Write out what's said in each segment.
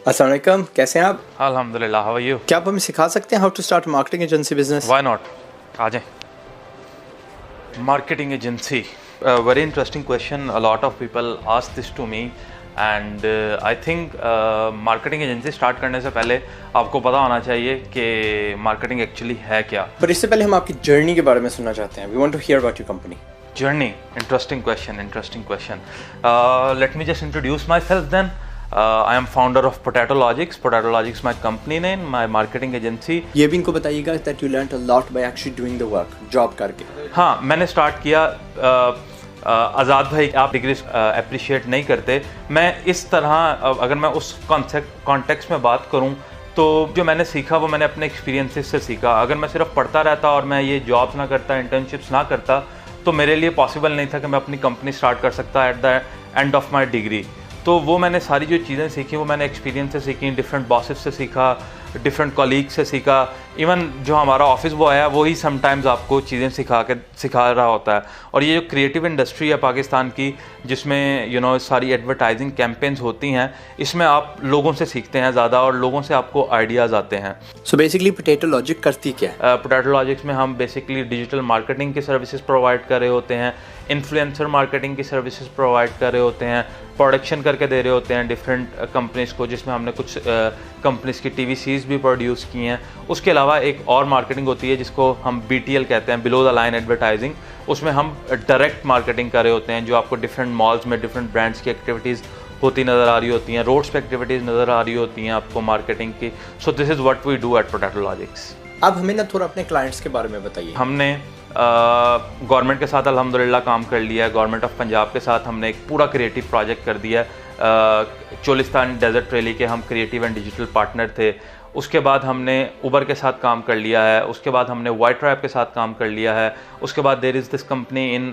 अस्सलाम वालेकुम, कैसे हैं आप? अल्हम्दुलिल्लाह, हाउ आर यू? क्या आप हमें सिखा सकते हैं how to start marketing agency business? Why not, आ जाएं। Marketing agency, very interesting question. A lot of people ask this to me and I think marketing agency start करने से पहले आपको पता होना चाहिए कि मार्केटिंग एक्चुअली है क्या. पर इससे पहले हम आपकी जर्नी के बारे में सुनना चाहते हैं. We want to hear about your company. Journey, interesting question. Let me just introduce myself then. I am founder of Potato Logics. Potato Logics my company name, my marketing agency. ये भी इनको बताइएगा that you learned a lot by actually doing the work, job करके. हाँ, मैंने start किया. आज़ाद भाई, आप डिग्री अप्रिशिएट नहीं करते. मैं इस तरह, अगर मैं उस कॉन्टेक्स्ट में बात करूँ तो जो मैंने सीखा वो मैंने अपने एक्सपीरियंसेस से सीखा. अगर मैं सिर्फ पढ़ता रहता और मैं ये जॉब्स ना करता, इंटर्नशिप्स ना करता, तो मेरे लिए पॉसिबल नहीं था कि मैं अपनी कंपनी स्टार्ट कर सकता at the end of my degree. तो वो मैंने सारी जो चीज़ें सीखी वो मैंने एक्सपीरियंस से सीखी, डिफरेंट बॉसेस से सीखा, डिफरेंट कॉलीग से सीखा. इवन जो हमारा ऑफिस बॉय है वही समटाइम्स आपको चीज़ें सिखा रहा होता है. और ये जो क्रिएटिव इंडस्ट्री है पाकिस्तान की, जिसमें सारी एडवर्टाइजिंग कैंपेन्स होती हैं, इसमें आप लोगों से सीखते हैं ज़्यादा और लोगों से आपको आइडियाज़ आते हैं. सो बेसिकली पोटैटो लॉजिक करती क्या है? पोटैटो लॉजिक्स में हम बेसिकली डिजिटल मार्केटिंग की सर्विसेज प्रोवाइड कर रहे होते हैं, इन्फ्लुएंसर मार्केटिंग की सर्विसेज प्रोवाइड कर रहे होते हैं, प्रोडक्शन करके दे रहे होते हैं डिफरेंट कंपनीज़ को, जिसमें हमने कुछ कंपनीज़ की TVCs भी प्रोड्यूस की हैं. उसके अलावा एक और मार्केटिंग होती है जिसको हम BTL कहते हैं, बिलो द लाइन एडवर्टाइजिंग. उसमें हम डायरेक्ट मार्केटिंग कर रहे होते हैं, जो आपको डिफरेंट मॉल्स में डिफरेंट ब्रांड्स की एक्टिविटीज़ होती नज़र आ रही होती हैं, रोड्स पे एक्टिविटीज़ नज़र आ रही होती हैं आपको मार्केटिंग की. So this is what we do at Potato Logics. अब हमें ना थोड़ा अपने क्लाइंट्स के बारे में बताइए. हमने गवर्नमेंट के साथ अल्हम्दुलिल्लाह काम कर लिया है. गवर्नमेंट ऑफ पंजाब के साथ हमने एक पूरा क्रिएटिव प्रोजेक्ट कर दिया है. चोलिस्तान डेजर्ट रैली के हम क्रिएटिव एंड डिजिटल पार्टनर थे. उसके बाद हमने उबर के साथ काम कर लिया है. उसके बाद हमने वाइट ट्राइब के साथ काम कर लिया है. उसके बाद there is this company in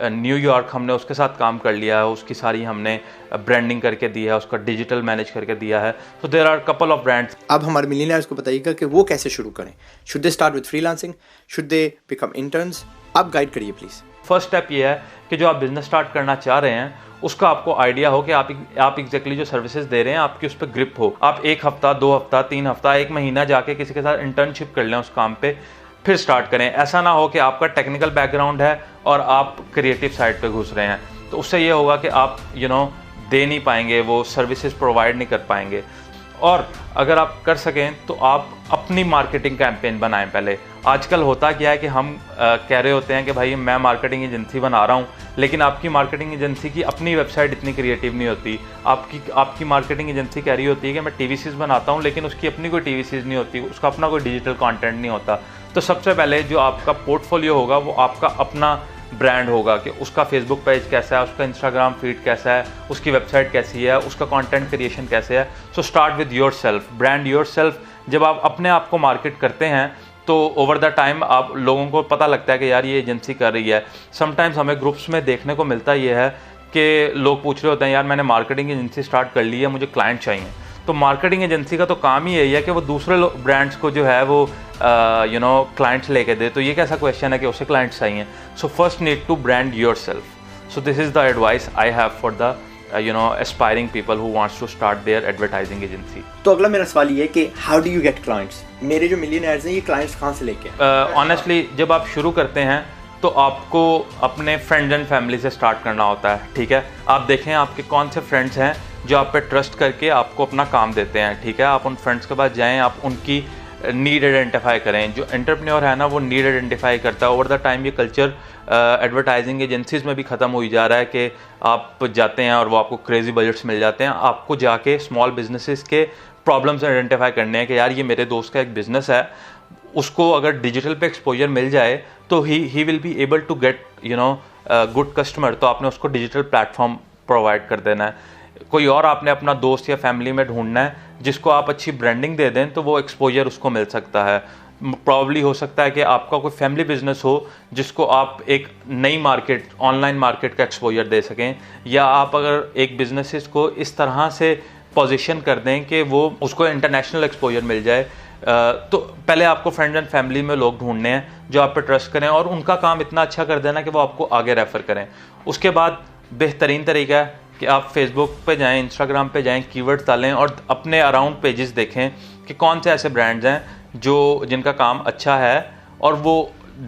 New York, हमने उसके साथ काम कर लिया है. उसकी सारी हमने ब्रांडिंग करके दी है, उसका डिजिटल मैनेज करके दिया है. तो there are couple of brands. अब हमारे मिलियनेयर्स को बताइएगा कि वो कैसे शुरू करें. Should they start with freelancing, should they become interns? आप गाइड करिए प्लीज़. फर्स्ट स्टेप ये है कि जो आप बिज़नेस स्टार्ट करना चाह रहे हैं उसका आपको आइडिया हो कि आप एग्जैक्टली जो सर्विसेज दे रहे हैं आपकी उस पर ग्रिप हो. आप 1 हफ्ता, 2 हफ्ता, 3 हफ्ता, 1 महीना जाके किसी के साथ इंटर्नशिप कर लें उस काम पे, फिर स्टार्ट करें. ऐसा ना हो कि आपका टेक्निकल बैकग्राउंड है और आप क्रिएटिव साइड पे घुस रहे हैं. तो उससे ये होगा कि आप दे नहीं पाएंगे, वो सर्विसेज प्रोवाइड नहीं कर पाएंगे. और अगर आप कर सकें तो आप अपनी मार्केटिंग कैंपेन बनाएं पहले. आजकल होता क्या है कि हम कह रहे होते हैं कि भाई मैं मार्केटिंग एजेंसी बना रहा हूं, लेकिन आपकी मार्केटिंग एजेंसी की अपनी वेबसाइट इतनी क्रिएटिव नहीं होती. आपकी मार्केटिंग एजेंसी कह रही होती है कि मैं TVCs बनाता हूं, लेकिन उसकी अपनी कोई TVCs नहीं होती, उसका अपना कोई डिजिटल कंटेंट नहीं होता. तो सबसे पहले जो आपका पोर्टफोलियो होगा वो आपका अपना ब्रांड होगा कि उसका फेसबुक पेज कैसा है, उसका इंस्टाग्राम फीड कैसा है, उसकी वेबसाइट कैसी है, उसका कंटेंट क्रिएशन कैसे है. So start with yourself, brand yourself. जब आप अपने आप को मार्केट करते हैं तो ओवर द टाइम आप लोगों को पता लगता है कि यार ये एजेंसी कर रही है. समटाइम्स हमें ग्रुप्स में देखने को मिलता ये है कि लोग पूछ रहे होते हैं यार मैंने मार्केटिंग एजेंसी स्टार्ट कर ली है, मुझे क्लाइंट चाहिए. तो मार्केटिंग एजेंसी का तो काम ही यही है कि वो दूसरे ब्रांड्स को जो है वो क्लाइंट्स लेके दे. तो ये कैसा क्वेश्चन है कि उसे क्लाइंट्स चाहिए. So first need to brand yourself. So this is the advice I have for the aspiring people who wants to start their advertising agency. तो अगला मेरा सवाल ये है कि how do you get clients? मेरे जो मिलियनेयर्स हैं ये क्लाइंट्स कहाँ से लेके? ऑनेस्टली जब आप शुरू करते हैं तो आपको अपने फ्रेंड्स एंड फैमिली से स्टार्ट करना होता है. ठीक है, आप देखें आपके कौन से फ्रेंड्स हैं जो आप पे ट्रस्ट करके आपको अपना काम देते हैं. ठीक है, आप उन फ्रेंड्स के पास जाएं, आप उनकी नीड आइडेंटिफाई करें. जो एंटरप्रेन्योर है ना वो नीड आइडेंटिफाई करता है. ओवर द टाइम ये कल्चर एडवर्टाइजिंग एजेंसीज़ में भी ख़त्म हो जा रहा है कि आप जाते हैं और वो आपको क्रेजी बजट्स मिल जाते हैं. आपको जाके स्मॉल बिजनेसेस के प्रॉब्लम्स आइडेंटिफाई करने हैं कि यार ये मेरे दोस्त का एक बिज़नेस है, उसको अगर डिजिटल पे एक्सपोजर मिल जाए तो he will be able to get good customer. तो आपने उसको डिजिटल प्लेटफॉर्म प्रोवाइड कर देना है. कोई और आपने अपना दोस्त या फैमिली में ढूंढना है जिसको आप अच्छी ब्रांडिंग दे दें तो वो एक्सपोजर उसको मिल सकता है. प्रॉब्ली हो सकता है कि आपका कोई फैमिली बिजनेस हो जिसको आप एक नई मार्केट, ऑनलाइन मार्केट का एक्सपोजर दे सकें, या आप अगर एक बिजनेस को इस तरह से पोजीशन कर दें कि वो उसको इंटरनेशनल एक्सपोजर मिल जाए. तो पहले आपको फ्रेंड्स एंड फैमिली में लोग ढूंढने हैं जो आप पे ट्रस्ट करें और उनका काम इतना अच्छा कर देना कि वो आपको आगे रेफ़र करें. उसके बाद बेहतरीन तरीका है कि आप फेसबुक पे जाएं, इंस्टाग्राम पे जाएं, कीवर्ड्स डालें और अपने अराउंड पेजेस देखें कि कौन से ऐसे ब्रांड्स हैं जिनका काम अच्छा है और वो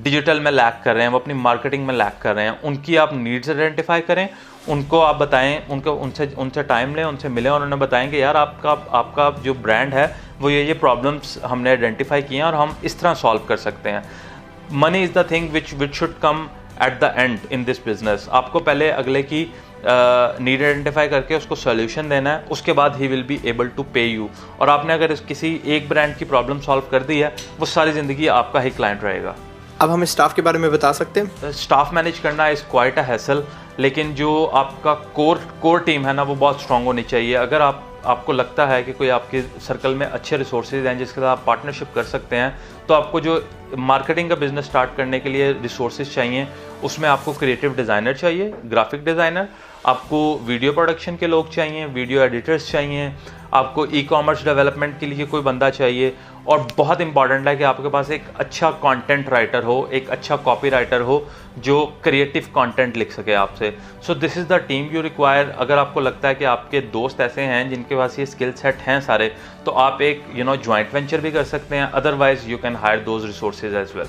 डिजिटल में लैक कर रहे हैं, वो अपनी मार्केटिंग में लैक कर रहे हैं। उनकी आप नीड्स आइडेंटिफाई करें, उनको आप बताएं, उनसे टाइम लें, उनसे मिलें और उन्हें बताएं कि यार आपका जो ब्रांड है वो ये प्रॉब्लम्स हमने आइडेंटिफाई किए हैं और हम इस तरह सॉल्व कर सकते हैं। Money is the thing which should come at the and in this business. आपको पहले अगले की नीड आइडेंटिफाई करके उसको सोल्यूशन देना है, उसके बाद he will be able to pay you. और आपने अगर किसी एक ब्रांड की प्रॉब्लम सॉल्व कर दी है, वो सारी ज़िंदगी आपका ही क्लाइंट रहेगा। अब हमें स्टाफ के बारे में बता सकते हैं? स्टाफ मैनेज करना इज़ क्वाइट अ हैसल, लेकिन जो आपका कोर टीम है ना, वो बहुत स्ट्रांग होनी चाहिए। अगर आपको लगता है कि कोई आपके सर्कल में अच्छे रिसोर्सेज हैं जिसके साथ आप पार्टनरशिप कर सकते हैं, तो आपको जो मार्केटिंग का बिजनेस स्टार्ट करने के लिए रिसोर्सेज चाहिए, उसमें आपको क्रिएटिव डिज़ाइनर चाहिए, ग्राफिक डिज़ाइनर, आपको वीडियो प्रोडक्शन के लोग चाहिए, वीडियो एडिटर्स चाहिए, आपको ई कॉमर्स डेवलपमेंट के लिए कोई बंदा चाहिए, और बहुत इंपॉर्टेंट है कि आपके पास एक अच्छा कंटेंट राइटर हो, एक अच्छा कॉपी राइटर हो जो क्रिएटिव कंटेंट लिख सके आपसे। सो this is the team you require. अगर आपको लगता है कि आपके दोस्त ऐसे हैं जिनके पास ये स्किल सेट हैं सारे, तो आप एक जॉइंट वेंचर भी कर सकते हैं। Otherwise you can hire those resources as well.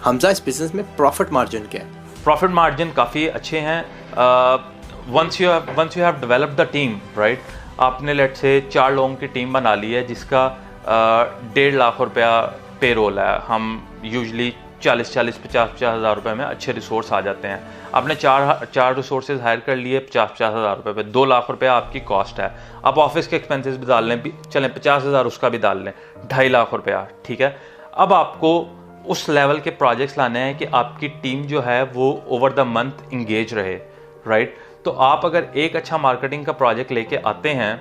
Hamza, इस बिजनेस में प्रॉफिट मार्जिन क्या है? प्रॉफिट मार्जिन काफ़ी अच्छे हैं। Once you have developed the team, right, आपने लेट से 4 लोगों की टीम बना ली है जिसका 1.5 लाख रुपया पे रोल है। हम यूजली 40-50 हज़ार रुपये में अच्छे रिसोर्स आ जाते हैं। आपने चार रिसोर्सेज हायर कर लिए 50 हज़ार रुपये पे, 2 लाख रुपये आपकी कॉस्ट है। आप ऑफिस के एक्सपेंसेस भी डाल लें, चलें 50 हज़ार उसका भी डाल लें, 2.5 लाख रुपया, ठीक है। अब आपको उस लेवल के प्रोजेक्ट्स लाने हैं कि आपकी टीम जो है वो ओवर द मंथ इंगेज रहे, राइट। तो आप अगर एक अच्छा मार्केटिंग का प्रोजेक्ट लेके आते हैं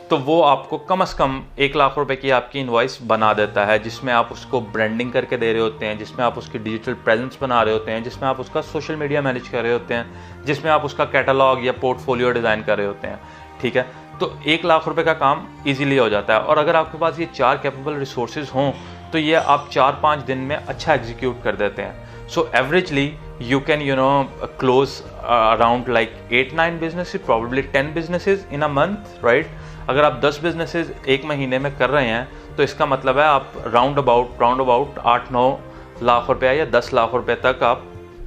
तो वो आपको कम से कम 1 लाख रुपए की आपकी इनवॉइस बना देता है, जिसमें आप उसको ब्रांडिंग करके दे रहे होते हैं, जिसमें आप उसकी डिजिटल प्रेजेंस बना रहे होते हैं, जिसमें आप उसका सोशल मीडिया मैनेज कर रहे होते हैं, जिसमें आप उसका कैटलॉग या पोर्टफोलियो डिज़ाइन कर रहे होते हैं, ठीक है। तो 1 लाख रुपए का काम ईजिली हो जाता है। और अगर आपके पास ये 4 कैपेबल रिसोर्सेज हों तो ये आप 4-5 दिन में अच्छा एग्जीक्यूट कर देते हैं। सो averagely you can close around like 8-9 businesses, probably 10 businesses in a month, right? अगर आप 10 businesses एक महीने में कर रहे हैं तो इसका मतलब है आप राउंड अबाउट 8-9 लाख रुपया या 10 लाख रुपए तक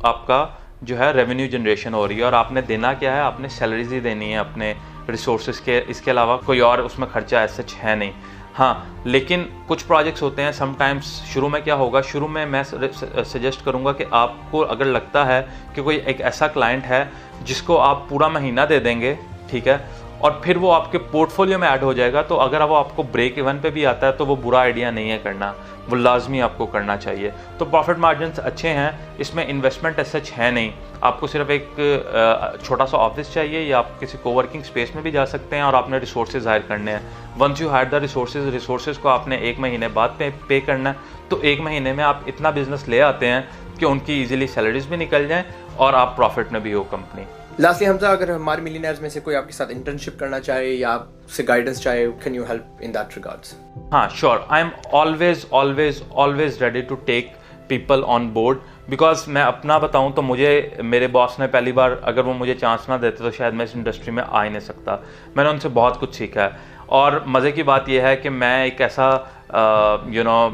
आपका जो है रेवेन्यू जनरेशन हो रही है। और आपने देना क्या है, आपने सैलरीज ही देनी है अपने रिसोर्सेज के, इसके अलावा कोई और उसमें खर्चा ऐसा है नहीं। हाँ, लेकिन कुछ प्रोजेक्ट्स होते हैं समटाइम्स। शुरू में क्या होगा, शुरू में मैं सजेस्ट करूँगा कि आपको अगर लगता है कि कोई एक ऐसा क्लाइंट है जिसको आप पूरा महीना दे देंगे, ठीक है, और फिर वो आपके पोर्टफोलियो में ऐड हो जाएगा, तो अगर वो आपको ब्रेक इवन पे भी आता है तो वो बुरा आइडिया नहीं है करना, वो लाजमी आपको करना चाहिए। तो प्रॉफिट मार्जिन्स अच्छे हैं, इसमें इन्वेस्टमेंट एज सच है नहीं। आपको सिर्फ एक छोटा सा ऑफिस चाहिए या आप किसी कोवर्किंग स्पेस में भी जा सकते हैं और आपने रिसोर्सेज हायर करने हैं। Once you hire the resources को आपने 1 महीने बाद पे करना है, तो 1 महीने में आप इतना बिजनेस ले आते हैं कि उनकी ईजिली सैलरीज भी निकल जाएँ और आप प्रॉफिट में भी हो कंपनी। लास्टली हमजा, अगर हमारे मिलियनेयर्स में से कोई आपके साथ इंटर्नशिप करना चाहे या आपसे गाइडेंस चाहे, can you help in that regards? हाँ, sure, I am always ready to take people on board. Because मैं अपना बताऊं तो मेरे बॉस ने पहली बार अगर वो मुझे चांस ना देते तो शायद मैं इस इंडस्ट्री में आ ही नहीं सकता। मैंने उनसे बहुत कुछ सीखा है और मज़े की बात यह है कि मैं एक ऐसा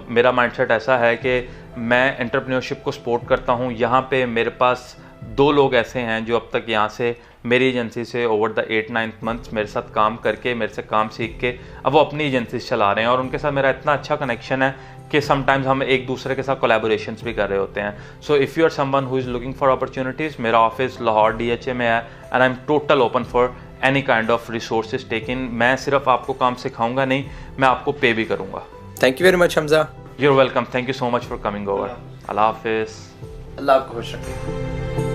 मेरा माइंडसेट ऐसा है कि मैं एंटरप्रेन्योरशिप को सपोर्ट करता हूँ। यहाँ पे मेरे पास 2 लोग ऐसे हैं जो अब तक यहाँ से मेरी एजेंसी से ओवर द 8-9 मंथ्स मेरे साथ काम करके, मेरे से काम सीख के अब वो अपनी एजेंसी चला रहे हैं और उनके साथ मेरा इतना अच्छा कनेक्शन है कि समटाइम्स हम एक दूसरे के साथ कोलैबोरेशंस भी कर रहे होते हैं। So if you are someone who is looking for opportunities, मेरा ऑफिस लाहौर DHA में है and I am total open for any kind of resources taking. मैं सिर्फ आपको काम सिखाऊंगा नहीं, मैं आपको पे भी करूँगा। Thank you very much Hamza. You are welcome, thank you so much for coming over. अल्लाह हाफिज़। अल्लाह आपको खुश रखे।